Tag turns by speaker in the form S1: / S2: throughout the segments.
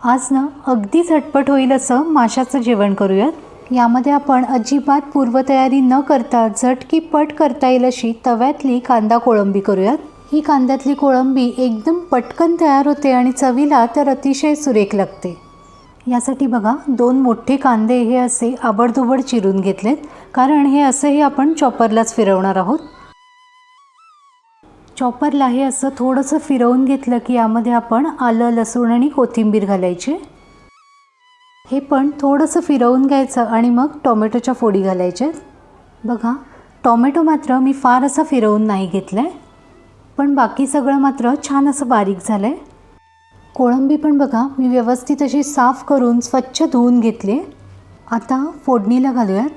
S1: आज ना अगदी झटपट होईल असं माशाचं जेवण करूयात। यामध्ये आपण अजिबात पूर्वतयारी न करता झटकीपट करता येईल अशी तव्यातली कांदा कोळंबी करूयात। ही कांद्यातली कोळंबी एकदम पटकन तयार होते आणि चवीला तर अतिशय सुरेख लागते। यासाठी बघा 2 मोठे कांदे हे असे आबडधोबड चिरून घेतलेत, कारण हे असंही आपण चॉपरलाच फिरवणार आहोत। चॉपरला हे असं थोडंसं फिरवून घेतलं की यामध्ये आपण आलं, लसूण आणि कोथिंबीर घालायची। हे पण थोडंसं फिरवून घ्यायचं आणि मग टोमॅटोच्या फोडी घालायच्या। बघा, टोमॅटो मात्र मी फार असं फिरवून नाही घेतलं आहे, पण बाकी सगळं मात्र छान असं बारीक झालं आहे। कोळंबी पण बघा मी व्यवस्थित अशी साफ करून स्वच्छ धुवून घेतली। आता फोडणीला घालूयात।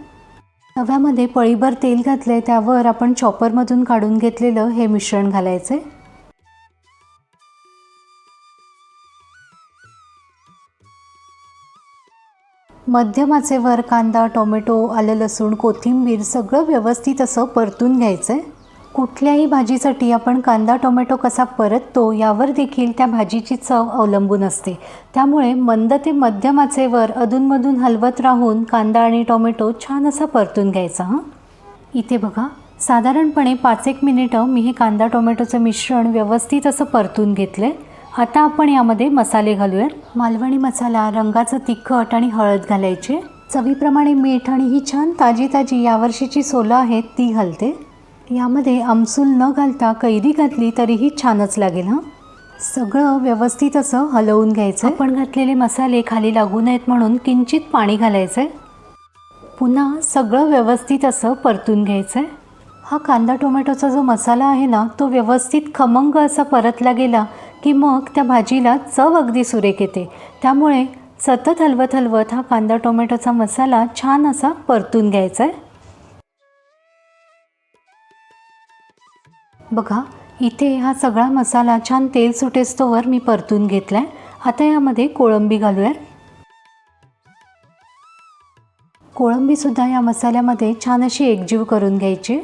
S1: तव्यामध्ये पळीभर तेल घातले, त्यावर आपण चॉपरमधून काढून घेतलेलं हे मिश्रण घालायचे। मध्यम आचेवर कांदा, टोमॅटो, आलं, लसूण, कोथिंबीर सगळं व्यवस्थित असं परतून घ्यायचं। कुठल्याही भाजीसाठी आपण कांदा टोमॅटो कसा परततो यावर देखील त्या भाजीची चव अवलंबून असते। त्यामुळे मंद ते मध्यम आचेवर अधूनमधून हलवत राहून कांदा आणि टोमॅटो छान असा परतून घ्यायचा। इथे बघा साधारणपणे 5-1 मिनिटं मी हे कांदा टोमॅटोचं मिश्रण व्यवस्थित असं परतून घेतले। आता आपण यामध्ये मसाले घालूयात। मालवणी मसाला, रंगाचं तिखट आणि हळद घालायचे। चवीप्रमाणे मीठ आणि ही छान ताजी यावर्षीची सोलं आहेत ती घालते। यामध्ये आमसूल न घालता कैरी घातली तरीही छानच लागेल। सगळं व्यवस्थित असं हलवून घ्यायचं। आपण घातलेले मसाले खाली लागू नयेत म्हणून किंचित पाणी घालायचं। पुन्हा सगळं व्यवस्थित असं परतून घ्यायचं। हा कांदा टोमॅटोचा जो मसाला आहे ना, तो व्यवस्थित खमंग असा परतला गेला की मग त्या भाजीला चव अगदी सुरेख येते। त्यामुळे सतत हलवत हा कांदा टोमॅटोचा मसाला छान असा परतून घ्यायचा आहे। बघा, इथे हा सगळा मसाला छान तेल सुटेस्तोवर मी परतून घेतलाय। आता यामध्ये कोळंबी घालूयात। कोळंबी सुद्धा या मसाल्यामध्ये छान अशी एकजीव करून घ्यायची।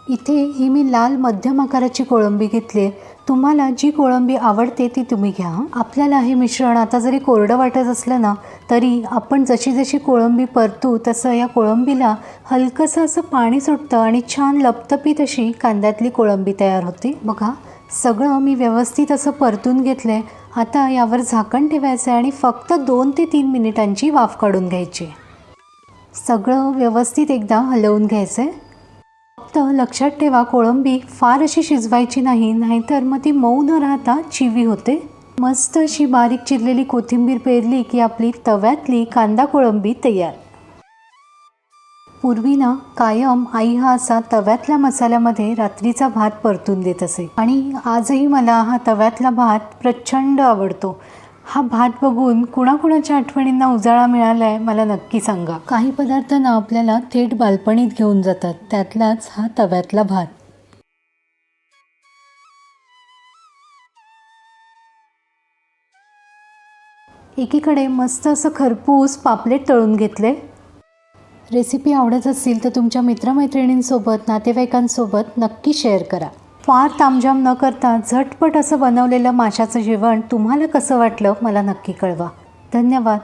S1: इथे ही मी लाल मध्यम आकाराची कोळंबी घेतली। तुम्हाला जी कोळंबी आवडते ती तुम्ही घ्या। आपल्याला हे मिश्रण आता जरी कोरडं वाटत असलं ना, तरी आपण जशी कोळंबी परतू तसं या कोळंबीला हलकंसं असं पाणी सुटतं आणि छान लपतपीत अशी कांद्यातली कोळंबी तयार होते। बघा, सगळं मी व्यवस्थित असं परतून घेतलंय। आता यावर झाकण ठेवायचं आणि फक्त 2 ते 3 मिनिटांची वाफ काढून घ्यायची। सगळं व्यवस्थित एकदा हलवून घ्यायचं। फक्त लक्षात ठेवा, कोळंबी फार अशी शिजवायची नाही, नाहीतर मग ती मऊ न राहता चिवी होते। मस्त अशी बारीक चिरलेली कोथिंबीर पेरली की आपली तव्यातली कांदा कोळंबी तयार। पूर्वी ना कायम आई हा असा तव्यातल्या मसाल्यामध्ये रात्रीचा भात परतून देत असे आणि आजही मला हा तव्यातला भात प्रचंड आवडतो। हा भात बघून कुणाकुणाच्या आठवणींना उजाळा मिळालाय मला नक्की सांगा। काही पदार्थ ना आपल्याला थेट बालपणीत घेऊन जातात, त्यातलाच हा तव्यातला भात। एकीकडे मस्त असं खरपूस पापलेट तळून घेतले। रेसिपी आवडत असेल तर तुमच्या मित्रमैत्रिणींसोबत, नातेवाईकांसोबत नक्की शेअर करा। फार तामझाम न करता झटपट असं बनवलेलं माशाचं जेवण तुम्हाला कसं वाटलं मला नक्की कळवा। धन्यवाद।